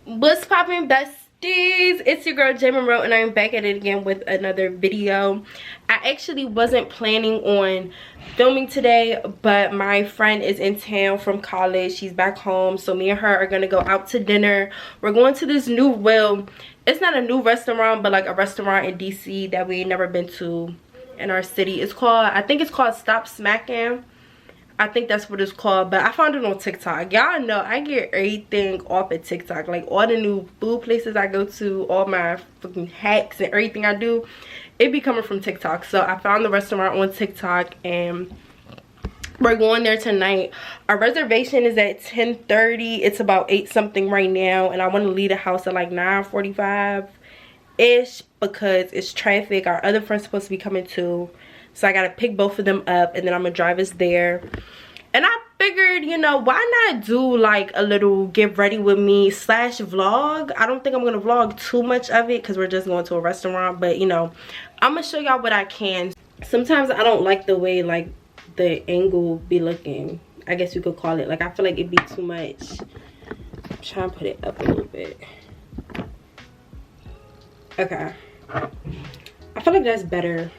What's poppin', besties? It's your girl J Monroe, and I'm back at it again with another video. I actually wasn't planning on filming today, but my friend is in town from college. She's back home, so me and her are gonna go out to dinner. We're going to this new, well, it's not a new restaurant, but like a restaurant in DC that we ain't never been to in our city. It's called, I think it's called Stop Smacking. I think that's what it's called, but I found it on TikTok. Y'all know I get everything off of TikTok. Like all the new food places I go to, all my fucking hacks and everything I do, it be coming from TikTok. So I found the restaurant on TikTok and we're going there tonight. Our reservation is at 10:30. It's about 8 something right now, and I want to leave the house at like 9:45 ish because it's traffic. Our other friend's supposed to be coming too. So I gotta pick both of them up, and then I'm gonna drive us there. And I figured, you know, why not do like a little get ready with me / vlog. I don't think I'm gonna vlog too much of it because we're just going to a restaurant, but you know, I'm gonna show y'all what I can. Sometimes I don't like the way like the angle be looking, I guess you could call it. Like I feel like it'd be too much. I'm trying to put it up a little bit. Okay, I feel like that's better.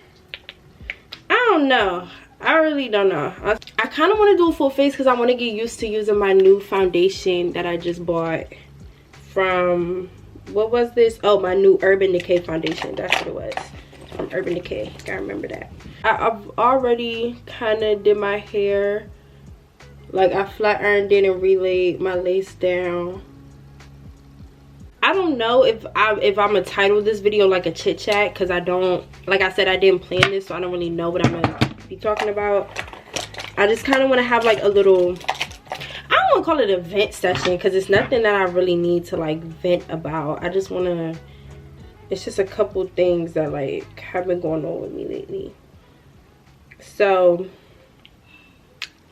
I don't know. I really don't know. I kind of want to do a full face because I want to get used to using my new foundation that I just bought from, what was this? Oh, my new Urban Decay foundation. That's what it was. From Urban Decay. Gotta remember that. I've already kind of did my hair. Like I flat ironed it and relayed my lace down. I don't know if I'm gonna title this video like a chit chat because I don't, like I said, I didn't plan this, so I don't really know what I'm gonna be talking about. I just kind of want to have like a little, I don't want to call it a vent session because it's nothing that I really need to like vent about. I just want to, it's just a couple things that like have been going on with me lately. So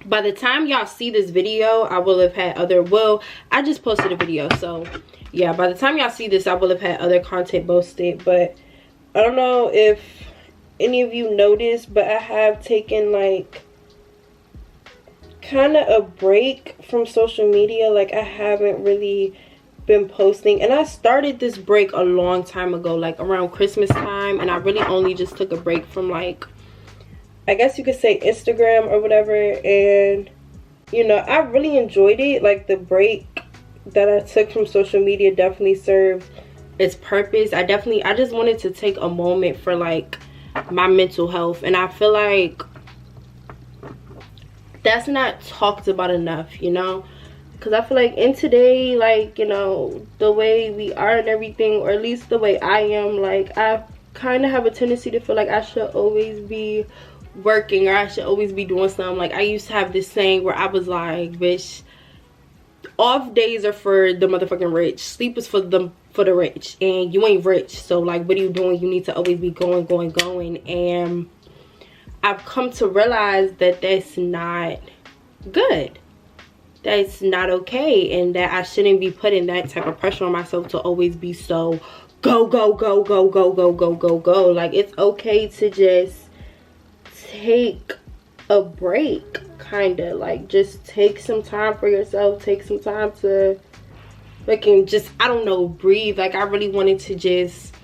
by the time y'all see this video, I will have had other, well, I just posted a video, so yeah, by the time y'all see this, I will have had other content posted. But I don't know if any of you noticed, but I have taken like kind of a break from social media. Like I haven't really been posting, and I started this break a long time ago, like around Christmas time, and I really only just took a break from like, I guess you could say Instagram or whatever. And you know, I really enjoyed it. Like the break that I took from social media definitely served its purpose. I just wanted to take a moment for like my mental health, and I feel like that's not talked about enough, you know, because I feel like in today, like, you know, the way we are and everything, or at least the way I am, like I kind of have a tendency to feel like I should always be working, or I should always be doing something. Like I used to have this saying where I was like, bitch, off days are for the motherfucking rich, sleep is for the rich, and you ain't rich, so like what are you doing? You need to always be going. And I've come to realize that that's not good, that's not okay, and that I shouldn't be putting that type of pressure on myself to always be so go. Like it's okay to just take a break, kind of like just take some time for yourself, take some time to fucking just, I don't know, breathe. Like I really wanted to just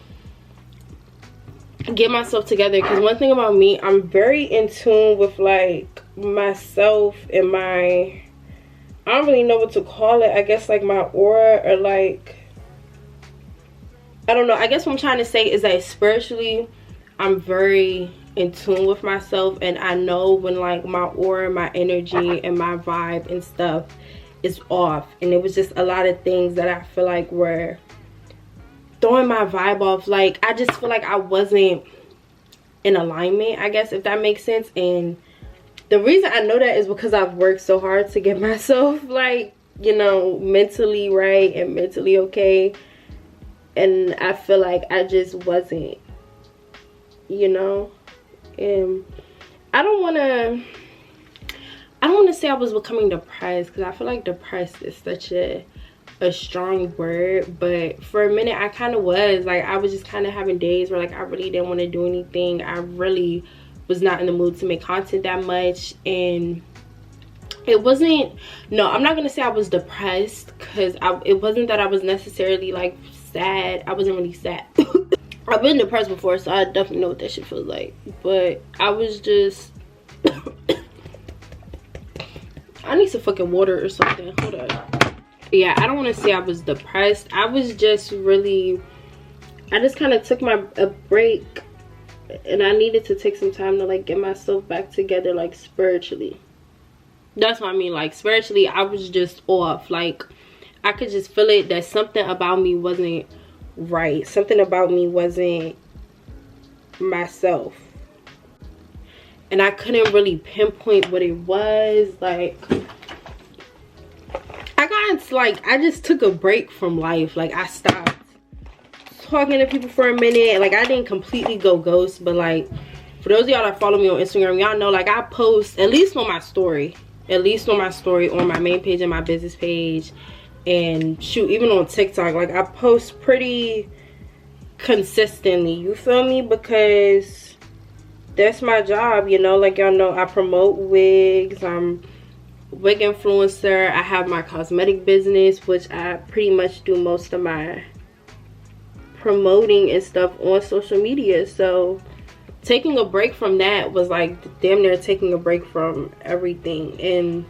get myself together, because one thing about me, I'm very in tune with like myself and my, I don't really know what to call it, I guess like my aura, or like, I don't know, I guess what I'm trying to say is that spiritually I'm very in tune with myself, and I know when like my aura, my energy, and my vibe and stuff is off. And it was just a lot of things that I feel like were throwing my vibe off. Like I just feel like I wasn't in alignment, I guess, if that makes sense. And the reason I know that is because I've worked so hard to get myself like, you know, mentally right and mentally okay, and I feel like I just wasn't, you know. And I don't want to say I was becoming depressed, because I feel like depressed is such a strong word, but for a minute I kind of was. Like I was just kind of having days where like I really didn't want to do anything. I really was not in the mood to make content that much, and it wasn't, no, I'm not gonna say I was depressed, because it wasn't that I was necessarily like sad. I wasn't really sad. I've been depressed before, so I definitely know what that shit feels like. But I was just I need some fucking water or something. Hold on. Yeah, I don't want to say I was depressed. I was just really, I just kind of took a break, and I needed to take some time to like get myself back together, like spiritually. That's what I mean. Like spiritually, I was just off. Like I could just feel it that something about me wasn't right. Something about me wasn't myself, and I couldn't really pinpoint what it was. Like I just took a break from life. Like I stopped talking to people for a minute. Like I didn't completely go ghost, but like for those of y'all that follow me on Instagram, y'all know like I post at least on my story on my main page and my business page, and shoot, even on TikTok, like I post pretty consistently, you feel me? Because that's my job, you know. Like y'all know I promote wigs, I'm wig influencer, I have my cosmetic business, which I pretty much do most of my promoting and stuff on social media. So taking a break from that was like damn near taking a break from everything. And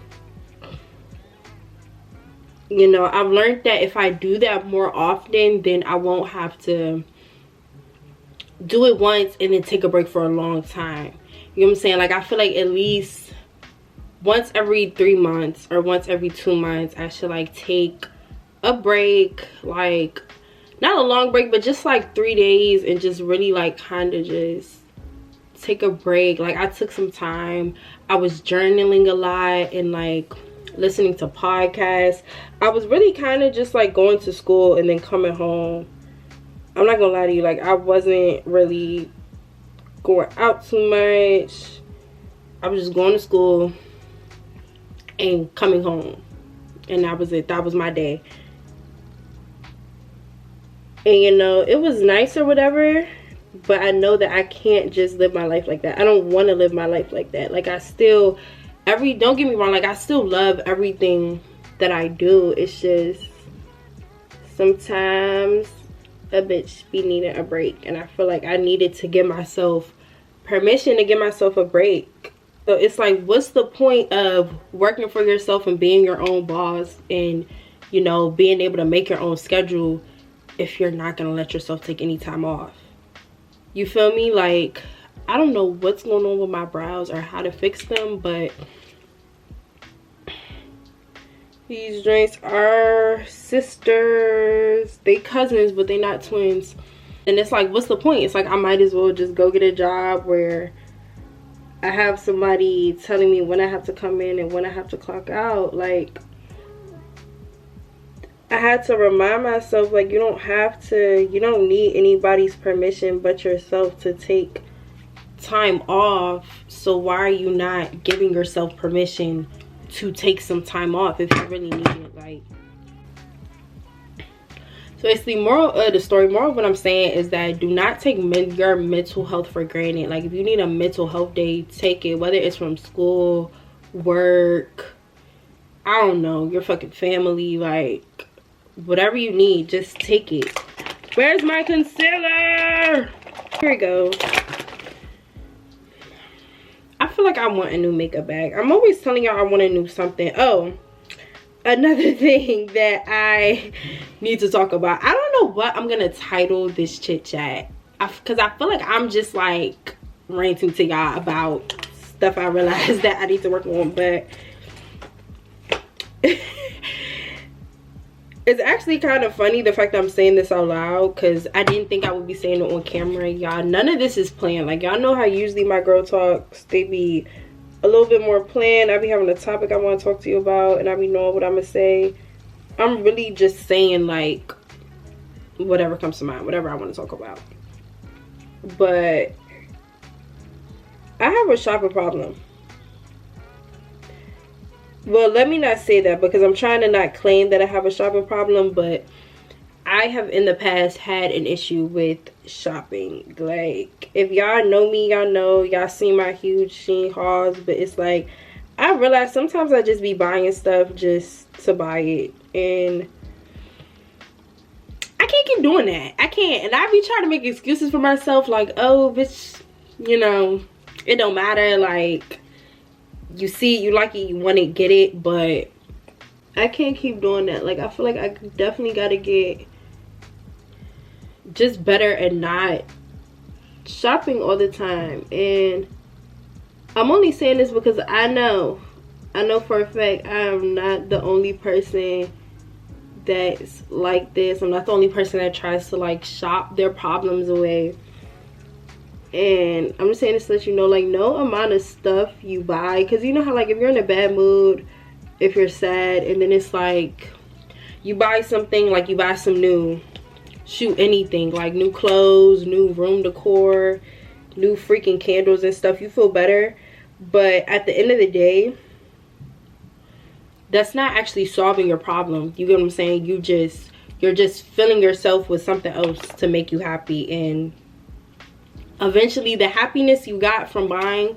you know, I've learned that if I do that more often, then I won't have to do it once and then take a break for a long time. You know what I'm saying? Like I feel like at least once every 3 months or once every 2 months I should like take a break, like not a long break, but just like 3 days, and just really like kind of just take a break. Like I took some time, I was journaling a lot and like listening to podcasts. I was really kind of just like going to school and then coming home. I'm not gonna lie to you, like I wasn't really going out too much. I was just going to school and coming home, and that was it. That was my day. And you know, it was nice or whatever, but I know that I can't just live my life like that. I don't want to live my life like that. Like I still, don't get me wrong, like I still love everything that I do. It's just sometimes a bitch be needing a break, and I feel like I needed to give myself permission to give myself a break. So it's like, what's the point of working for yourself and being your own boss and, you know, being able to make your own schedule if you're not gonna let yourself take any time off? You feel me? Like I don't know what's going on with my brows or how to fix them, but these joints are sisters. They cousins, but they not twins. And it's like, what's the point? It's like I might as well just go get a job where I have somebody telling me when I have to come in and when I have to clock out. Like I had to remind myself, like, you don't need anybody's permission but yourself to take time off. So why are you not giving yourself permission to take some time off if you really need it? Like, so it's the moral of the story. Moral of what I'm saying is that do not take your mental health for granted. Like if you need a mental health day, take it, whether it's from school, work, I don't know, your fucking family, like whatever you need, just take it. Where's my concealer? Here we go. I feel like I want a new makeup bag. I'm always telling y'all I want a new something. Oh, another thing that I need to talk about. I don't know what I'm gonna title this chit chat, because I feel like I'm just like ranting to y'all about stuff I realized that I need to work on, but it's actually kind of funny the fact that I'm saying this out loud, because I didn't think I would be saying it on camera. Y'all, none of this is planned. Like y'all know how usually my girl talks, they be a little bit more planned. I be having a topic I want to talk to you about and I be knowing what I'm gonna say. I'm really just saying like whatever comes to mind, whatever I want to talk about. But I have a shopping problem. Well, let me not say that, because I'm trying to not claim that I have a shopping problem, but I have in the past had an issue with shopping. Like if y'all know me, y'all know, y'all seen my huge Shein hauls, but it's like I realize sometimes I just be buying stuff just to buy it, and I can't keep doing that. I can't. And I be trying to make excuses for myself, like, oh, bitch, you know, it don't matter. Like, you see it, you like it, you want it, get it. But I can't keep doing that. Like, I feel like I definitely got to get just better at not shopping all the time. And I'm only saying this because I know for a fact I am not the only person that's like this. I'm not the only person that tries to like shop their problems away. And I'm just saying this to let you know, like, no amount of stuff you buy, because you know how like if you're in a bad mood, if you're sad, and then it's like you buy something, like you buy some new, shoot, anything, like new clothes, new room decor, new freaking candles and stuff, you feel better. But at the end of the day, that's not actually solving your problem. You get what I'm saying? You're just filling yourself with something else to make you happy. And eventually the happiness you got from buying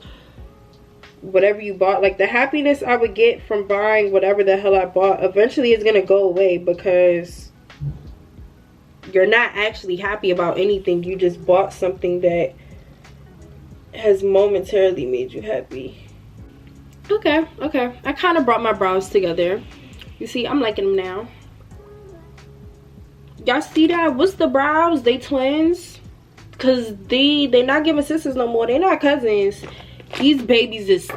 whatever you bought, like the happiness I would get from buying whatever the hell I bought, eventually is gonna go away, because you're not actually happy about anything. You just bought something that has momentarily made you happy. Okay, I kind of brought my brows together. You see, I'm liking them now. Y'all see that? What's the brows? They twins, because they not giving sisters no more. They not cousins. These babies is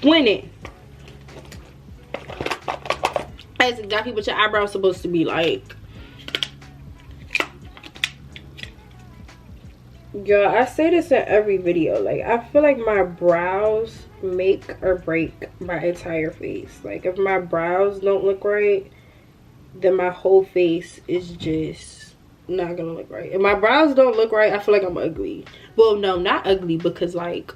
twinning. That's exactly what your eyebrows supposed to be like. Girl, I say this in every video. Like, I feel like my brows make or break my entire face. Like, if my brows don't look right, then my whole face is just not gonna look right. If my brows don't look right, I feel like I'm ugly. Well, no, not ugly, because like,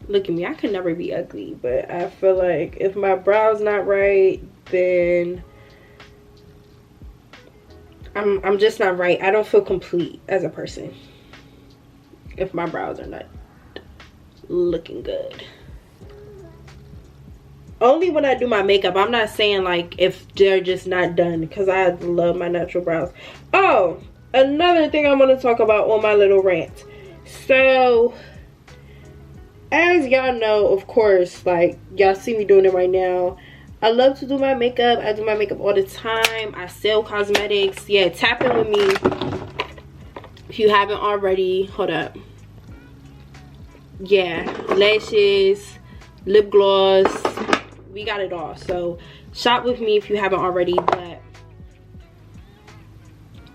look at me, I could never be ugly. But I feel like if my brows not right, then I'm just not right. I don't feel complete as a person if my brows are not looking good. Only when I do my makeup. I'm not saying like if they're just not done, because I love my natural brows. Oh, another thing I want to talk about on my little rant. So, as y'all know, of course, like y'all see me doing it right now, I love to do my makeup. I do my makeup all the time. I sell cosmetics. Yeah, tap in with me if you haven't already. Hold up. Yeah, lashes, lip gloss, we got it all. So shop with me if you haven't already. But,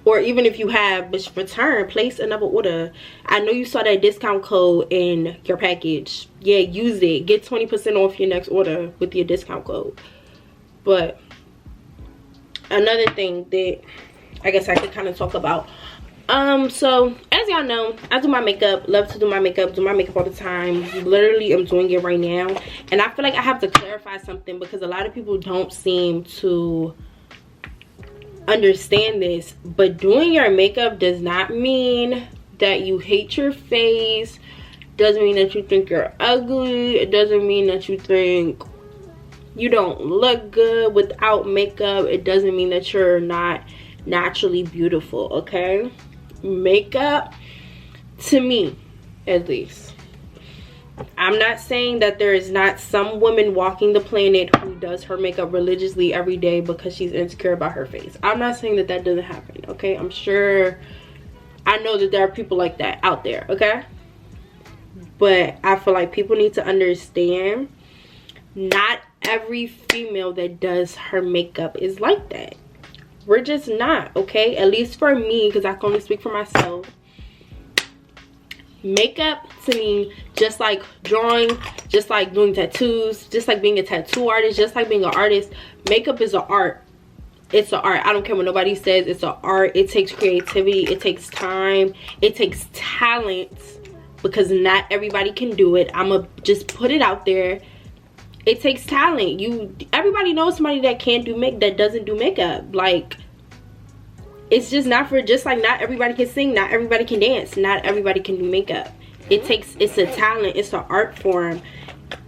or even if you have, but return, place another order. I know you saw that discount code in your package. Yeah, use it. Get 20% off your next order with your discount code. But another thing that I guess I could kind of talk about, so as y'all know, I do my makeup, love to do my makeup all the time. Literally, I'm doing it right now. And I feel like I have to clarify something, because a lot of people don't seem to understand this. But doing your makeup does not mean that you hate your face. Doesn't mean that you think you're ugly. It doesn't mean that you think you don't look good without makeup. It doesn't mean that you're not naturally beautiful, okay? Makeup, to me at least, I'm not saying that there is not some woman walking the planet who does her makeup religiously every day because she's insecure about her face. I'm not saying that that doesn't happen, okay? I'm sure, I know that there are people like that out there, okay? But I feel like people need to understand, not every female that does her makeup is like that. We're just not, okay? At least for me, because I can only speak for myself. Makeup to me, just like drawing, just like doing tattoos, just like being a tattoo artist, just like being an artist, makeup is an art. It's an art. I don't care what nobody says. It's an art. It takes creativity. It takes time. It takes talent, because not everybody can do it. I'ma just put it out there. It takes talent. Everybody knows somebody that can't do that doesn't do makeup. Like, it's just not for, just like not everybody can sing, not everybody can dance, not everybody can do makeup. It's a talent, it's an art form.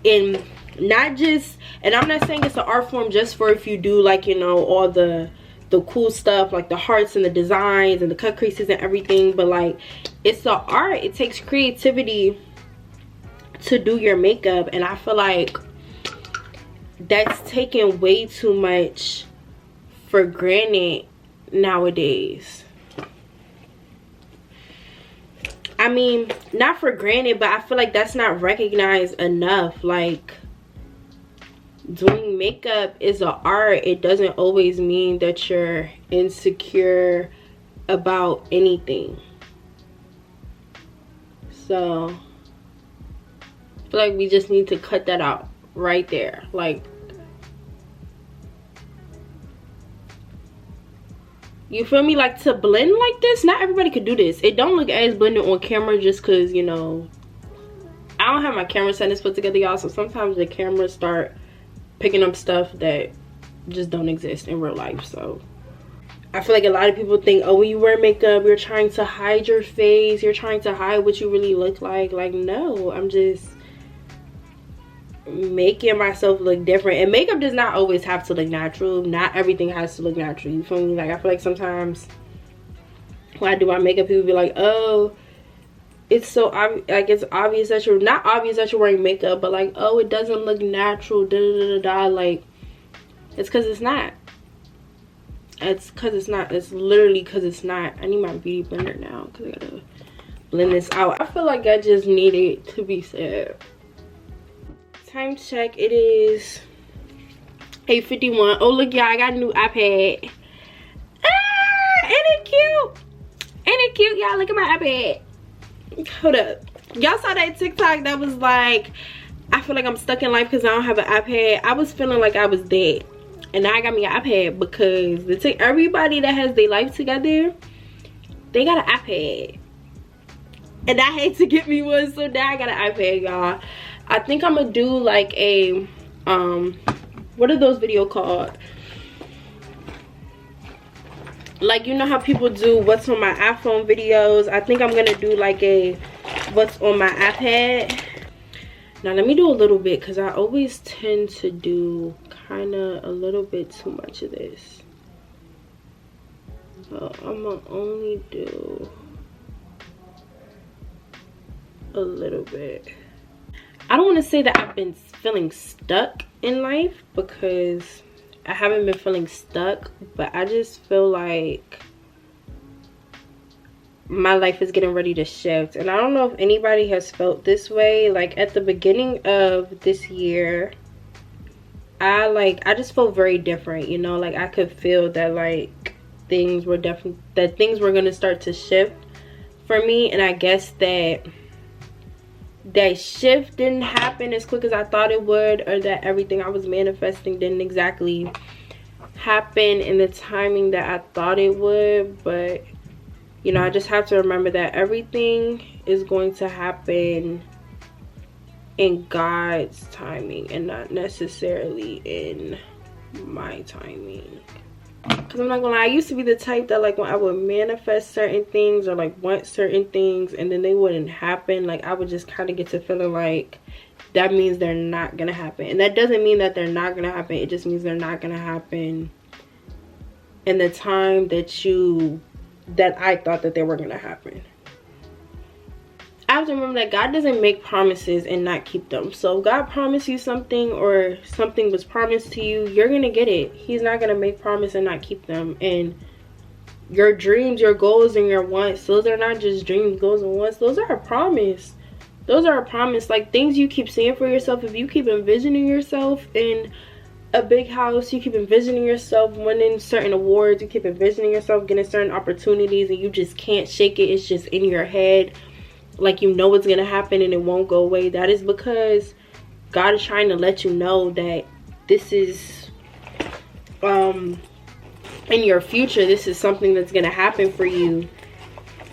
And Not just, and I'm not saying it's an art form just for if you do like, you know, all the cool stuff like the hearts and the designs and the cut creases and everything, but like it's an art. It takes creativity to do your makeup, and I feel like that's taken way too much for granted nowadays. I mean, not for granted, but I feel like that's not recognized enough. Like, doing makeup is an art. It doesn't always mean that you're insecure about anything. So I feel like we just need to cut that out right there. Like, you feel me? Like, to blend like this, not everybody could do this. It don't look as blended on camera just because, you know, I don't have my camera settings put together, y'all. So sometimes the cameras start picking up stuff that just don't exist in real life. So I feel like a lot of people think, oh, when you wear makeup, you're trying to hide your face, you're trying to hide what you really look like. Like, no, I'm just making myself look different. And makeup does not always have to look natural. Not everything has to look natural, you feel me? Like, I feel like sometimes when I do my makeup, people be like, oh, it's so like, it's obvious that you're not obvious that you're wearing makeup, but like, oh, it doesn't look natural, da da da da. Like, it's because it's not. It's because it's not. It's literally because it's not. I need my beauty blender now because I gotta blend this out. I feel like I just needed to be said. Time check. It is 8:51. Oh, look, y'all, I got a new iPad. Ah, ain't it cute? Ain't it cute, y'all? Look at my iPad. Hold up, y'all saw that TikTok that was like, I feel like I'm stuck in life because I don't have an iPad. I was feeling like I was dead, and now I got me an iPad because everybody that has their life together, they got an iPad, and I hate to get me one, so now I got an iPad, y'all. I think I'm gonna do like a what are those videos called? Like, you know how people do what's on my iPhone videos? I think I'm gonna do like a what's on my iPad. Now let me do a little bit because I always tend to do kind of a little bit too much of this. So I'm gonna only do a little bit. I don't want to say that I've been feeling stuck in life, because I haven't been feeling stuck, but I just feel like my life is getting ready to shift. And I don't know if anybody has felt this way. Like, at the beginning of this year, I just felt very different, you know? Like, I could feel that like things were gonna start to shift for me. And I guess that shift didn't happen as quick as I thought it would, or that everything I was manifesting didn't exactly happen in the timing that I thought it would. But, you know, I just have to remember that everything is going to happen in God's timing and not necessarily in my timing. Because I'm not gonna lie, I used to be the type that, like, when I would manifest certain things or like want certain things and then they wouldn't happen, like, I would just kind of get to feeling like that means they're not gonna happen. And that doesn't mean that they're not gonna happen, it just means they're not gonna happen in the time that I thought that they were gonna happen. I have to remember that God doesn't make promises and not keep them. So if God promised you something, or something was promised to you, you're gonna get it. He's not gonna make promise and not keep them. And your dreams, your goals, and your wants, those are not just dreams, goals, and wants. Those are a promise. Those are a promise. Like, things you keep seeing for yourself. If you keep envisioning yourself in a big house, you keep envisioning yourself winning certain awards, you keep envisioning yourself getting certain opportunities, and you just can't shake it, it's just in your head, like, you know it's gonna happen and it won't go away, that is because God is trying to let you know that this is in your future. This is something that's gonna happen for you.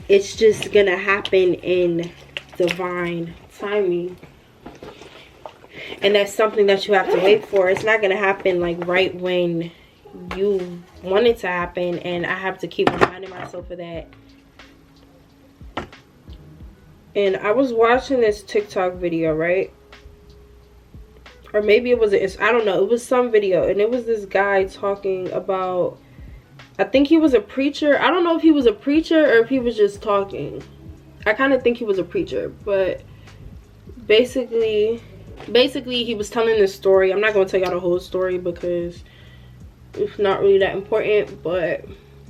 It's just gonna happen in divine timing, and that's something that you have to wait for. It's not gonna happen like right when you want it to happen, and I have to keep reminding myself of that. And I was watching this TikTok video, right? or maybe it was I don't know, it was some video, and it was this guy talking about, I think he was a preacher. I don't know if he was a preacher or if he was just talking. I kind of think he was a preacher, but basically he was telling this story. I'm not going to tell y'all the whole story because it's not really that important, but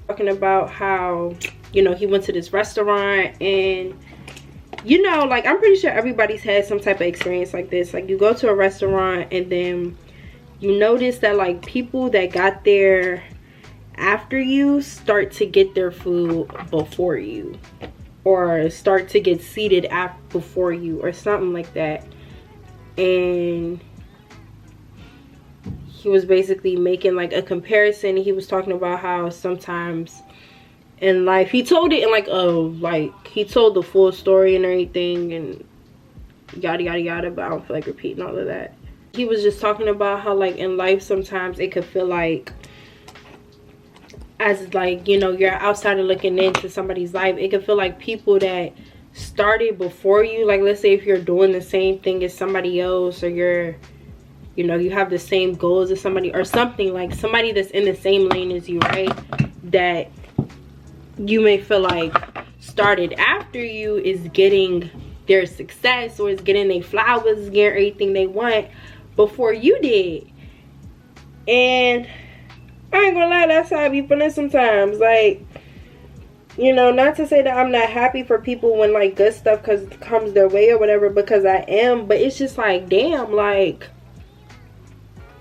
talking about how, you know, he went to this restaurant, and you know, like, I'm pretty sure everybody's had some type of experience like this. Like, you go to a restaurant and then you notice that, like, people that got there after you start to get their food before you, or start to get seated before you, or something like that. And he was basically making like a comparison. He was talking about how sometimes in life, he told it in like he told the full story and everything, and yada yada yada, but I don't feel like repeating all of that. He was just talking about how, like, in life sometimes it could feel like, as like, you know, you're outsider looking into somebody's life, it could feel like people that started before you, like, let's say if you're doing the same thing as somebody else, or you're, you know, you have the same goals as somebody, or something, like somebody that's in the same lane as you, right, that you may feel like started after you is getting their success, or is getting their flowers, getting everything they want before you did. And I ain't gonna lie, that's how I be feeling sometimes. Like, you know, not to say that I'm not happy for people when, like, good stuff comes their way or whatever, because I am, but it's just like, damn, like,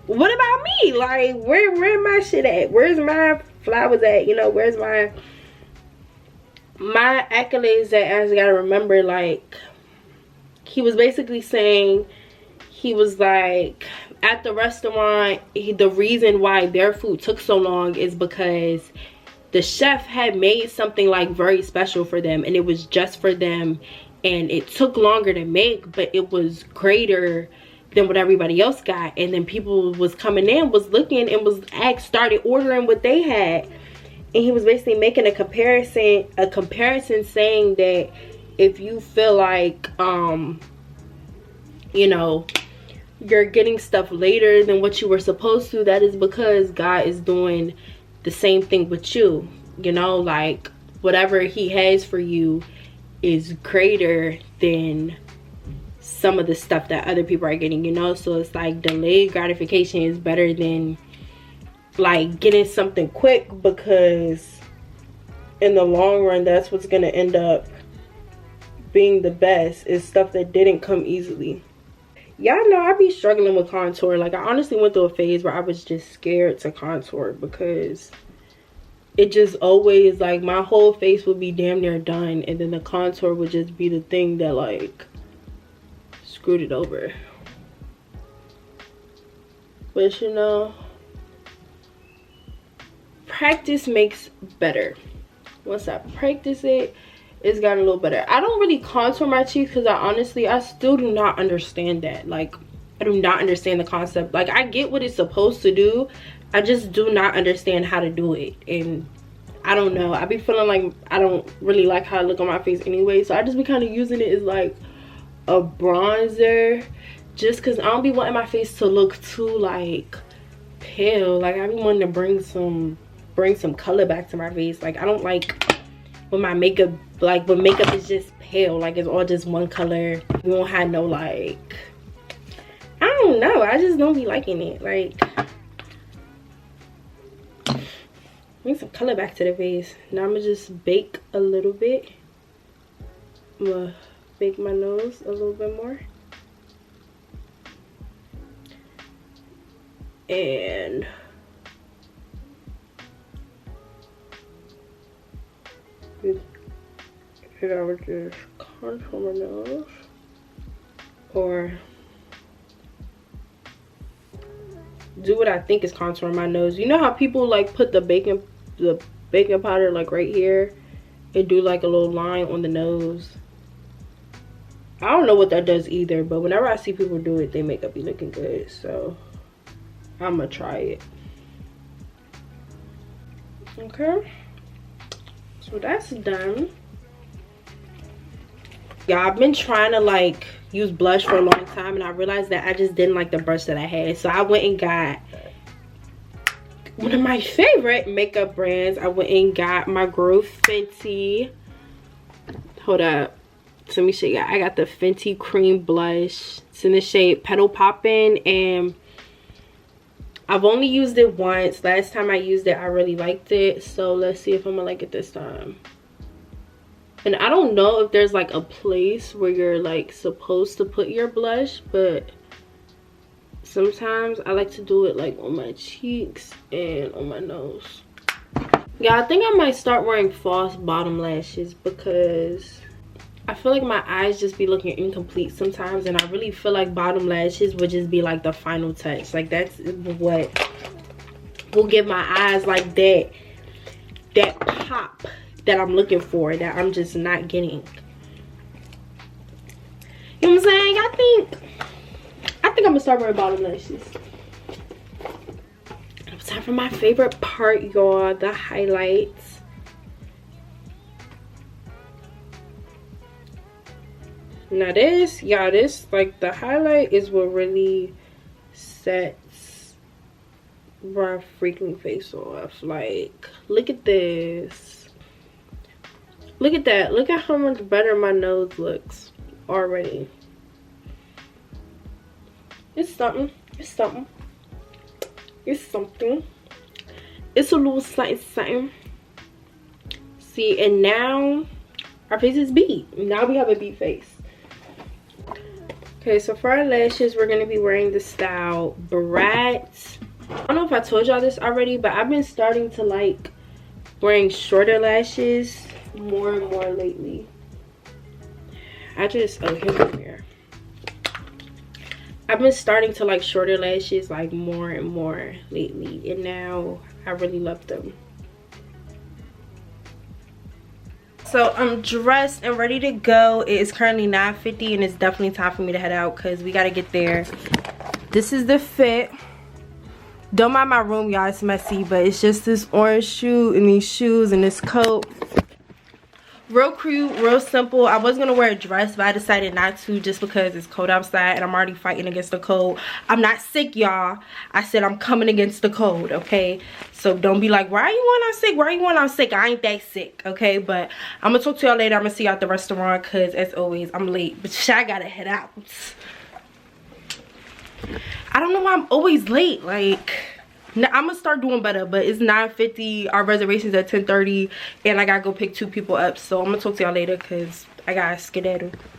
what about me? Like, where my shit at? Where's my flowers at? You know, where's my accolades at? I just gotta remember, like, he was basically saying, he was like, at the restaurant, the reason why their food took so long is because the chef had made something like very special for them, and it was just for them, and it took longer to make, but it was greater than what everybody else got. And then people was coming in, was looking, and started ordering what they had. And he was basically making a comparison saying that if you feel like you know, you're getting stuff later than what you were supposed to, that is because God is doing the same thing with you. You know, like, whatever he has for you is greater than some of the stuff that other people are getting, you know. So it's like, delayed gratification is better than, like, getting something quick, because in the long run, that's what's gonna end up being the best, is stuff that didn't come easily. Y'all know I be struggling with contour. Like, I honestly went through a phase where I was just scared to contour, because it just always, like, my whole face would be damn near done, and then the contour would just be the thing that, like, screwed it over. But, you know, practice makes better. Once I practice it, it's gotten a little better. I don't really contour my cheeks because I still do not understand that. Like, I do not understand the concept. Like, I get what it's supposed to do, I just do not understand how to do it. And I don't know, I be feeling like I don't really like how I look on my face anyway, so I just be kind of using it as like a bronzer, just because I don't be wanting my face to look too, like, pale. Like, I be wanting to bring some color back to my face. Like, I don't like when my makeup, like, when makeup is just pale, like, it's all just one color. You won't have no, like, I don't know, I just don't be liking it. Like, bring some color back to the face. Now I'm gonna just bake a little bit. I'm gonna bake my nose a little bit more. And I would just contour my nose, or do what I think is contouring my nose. You know how people, like, put the baking powder, like, right here and do, like, a little line on the nose? I don't know what that does either, but whenever I see people do it, they makeup be looking good, so I'm gonna try it. Okay, so that's done. y'all, I've been trying to like use blush for a long time, and I realized that I just didn't like the brush that I had. So I went and got one of my favorite makeup brands. I went and got my Grove Fenty. Hold up. So let me show you. I got the Fenty Cream Blush. It's in the shade Petal Poppin', and I've only used it once. Last time I used it, I really liked it. So let's see if I'm gonna like it this time. And I don't know if there's like a place where you're like supposed to put your blush, but sometimes I like to do it like on my cheeks and on my nose. Yeah, I think I might start wearing false bottom lashes because I feel like my eyes just be looking incomplete sometimes, and I really feel like bottom lashes would just be like the final touch. Like that's what will give my eyes like that pop that I'm looking for, that I'm just not getting. You know what I'm saying? I think I'm gonna start wearing bottom lashes. It's time for my favorite part, y'all, the highlights. Now this, y'all, this like the highlight is what really sets my freaking face off. Like, look at this. Look at that. Look at how much better my nose looks already. It's something. It's something. It's something. It's a little something, something. See, and now our face is beat. Now we have a beat face. Okay, so for our lashes, we're going to be wearing the style Brat. I don't know if I told y'all this already, but I've been starting to like wearing shorter lashes more and more lately. Oh, here's the mirror. I've been starting to like shorter lashes like more and more lately, and now I really love them. So I'm dressed and ready to go. It is currently 9:50 and it's definitely time for me to head out because we gotta get there. This is the fit. Don't mind my room, y'all, it's messy, but it's just this orange shoe and these shoes and this coat. Real cute, real simple. I was gonna wear a dress, but I decided not to just because it's cold outside and I'm already fighting against the cold. I'm not sick, y'all. I said I'm coming against the cold, okay? So don't be like, why are you going out sick? Why are you going out sick? I ain't that sick, okay? But I'm gonna talk to y'all later. I'm gonna see y'all at the restaurant because as always, I'm late. But I gotta head out. I don't know why I'm always late. Like, I'm gonna start doing better, but it's 9:50. Our reservation's at 10:30 and I gotta go pick 2 people up. So I'm gonna talk to y'all later because I gotta skedaddle.